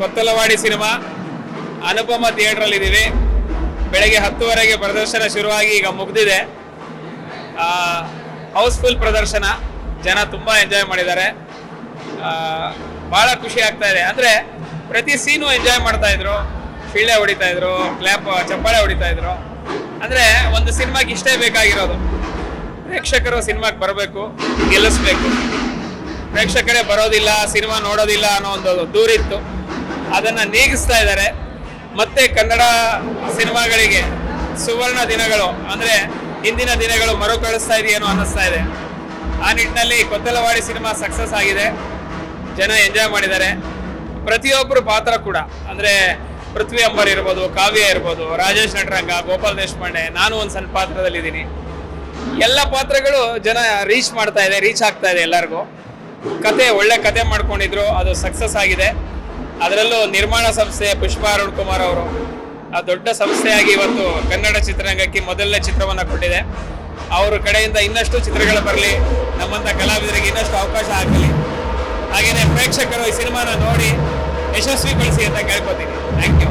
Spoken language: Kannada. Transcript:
ಕೊತ್ತಲವಾಡಿ ಸಿನಿಮಾ ಅನುಪಮ ಥಿಯೇಟರ್ ಅಲ್ಲಿ ಇದೀವಿ. ಬೆಳಗ್ಗೆ 10:00 ಪ್ರದರ್ಶನ ಶುರುವಾಗಿ ಈಗ ಮುಗ್ದಿದೆ. ಹೌಸ್ಫುಲ್ ಪ್ರದರ್ಶನ, ಜನ ತುಂಬಾ ಎಂಜಾಯ್ ಮಾಡಿದ್ದಾರೆ. ಬಹಳ ಖುಷಿ ಆಗ್ತಾ ಇದೆ. ಅಂದ್ರೆ ಪ್ರತಿ ಸೀನು ಎಂಜಾಯ್ ಮಾಡ್ತಾ ಇದ್ರು, ಶಿಳ್ಳೆ ಹೊಡಿತಾ ಇದ್ರು, ಚಪ್ಪಾಳೆ ಹೊಡಿತಾ ಇದ್ರು. ಅಂದ್ರೆ ಒಂದು ಸಿನಿಮಾಗೆ ಇಷ್ಟೇ ಬೇಕಾಗಿರೋದು, ಪ್ರೇಕ್ಷಕರು ಸಿನಿಮಾಗೆ ಬರಬೇಕು, ಗೆಲ್ಲಿಸ್ಬೇಕು. ಪ್ರೇಕ್ಷಕರೇ ಬರೋದಿಲ್ಲ, ಸಿನಿಮಾ ನೋಡೋದಿಲ್ಲ ಅನ್ನೋ ಒಂದು ದೂರಿತ್ತು, ಅದನ್ನ ನೀಗಿಸ್ತಾ ಇದ್ದಾರೆ. ಮತ್ತೆ ಕನ್ನಡ ಸಿನಿಮಾಗಳಿಗೆ ಸುವರ್ಣ ದಿನಗಳು ಅಂದ್ರೆ ಹಿಂದಿನ ದಿನಗಳು ಮರುಕಳಿಸ್ತಾ ಇದೆಯೇನೋ ಅನ್ನಿಸ್ತಾ ಇದೆ. ಆ ನಿಟ್ಟಿನಲ್ಲಿ ಕೊತ್ತಲವಾಡಿ ಸಿನಿಮಾ ಸಕ್ಸಸ್ ಆಗಿದೆ, ಜನ ಎಂಜಾಯ್ ಮಾಡಿದ್ದಾರೆ. ಪ್ರತಿಯೊಬ್ಬರು ಪಾತ್ರ ಕೂಡ ಅಂದ್ರೆ ಪೃಥ್ವಿ ಅಂಬರ್ ಇರ್ಬೋದು, ಕಾವ್ಯ ಇರ್ಬೋದು, ರಾಜೇಶ್ ನಟರಂಗ, ಗೋಪಾಲ್ ದೇಶಪಾಂಡೆ, ನಾನು ಒಂದು ಸಣ್ಣ ಪಾತ್ರದಲ್ಲಿದ್ದೀನಿ. ಎಲ್ಲ ಪಾತ್ರಗಳು ಜನ ರೀಚ್ ಆಗ್ತಾ ಇದೆ ಎಲ್ಲರಿಗೂ. ಒಳ್ಳೆ ಕತೆ ಮಾಡ್ಕೊಂಡಿದ್ರು, ಅದು ಸಕ್ಸಸ್ ಆಗಿದೆ. ಅದರಲ್ಲೂ ನಿರ್ಮಾಣ ಸಂಸ್ಥೆ ಪುಷ್ಪ ಅರುಣ್ ಕುಮಾರ್ ಅವರು ಆ ದೊಡ್ಡ ಸಂಸ್ಥೆಯಾಗಿ ಇವತ್ತು ಕನ್ನಡ ಚಿತ್ರರಂಗಕ್ಕೆ ಮೊದಲನೇ ಚಿತ್ರವನ್ನು ಕೊಟ್ಟಿದೆ. ಅವ್ರ ಕಡೆಯಿಂದ ಇನ್ನಷ್ಟು ಚಿತ್ರಗಳು ಬರಲಿ, ನಮ್ಮಂಥ ಕಲಾವಿದರಿಗೆ ಇನ್ನಷ್ಟು ಅವಕಾಶ ಆಗಲಿ. ಹಾಗೆಯೇ ಪ್ರೇಕ್ಷಕರು ಈ ಸಿನಿಮಾನ ನೋಡಿ ಯಶಸ್ವಿಗೊಳಿಸಿ ಅಂತ ಕೇಳ್ಕೊತೀನಿ. Thank you.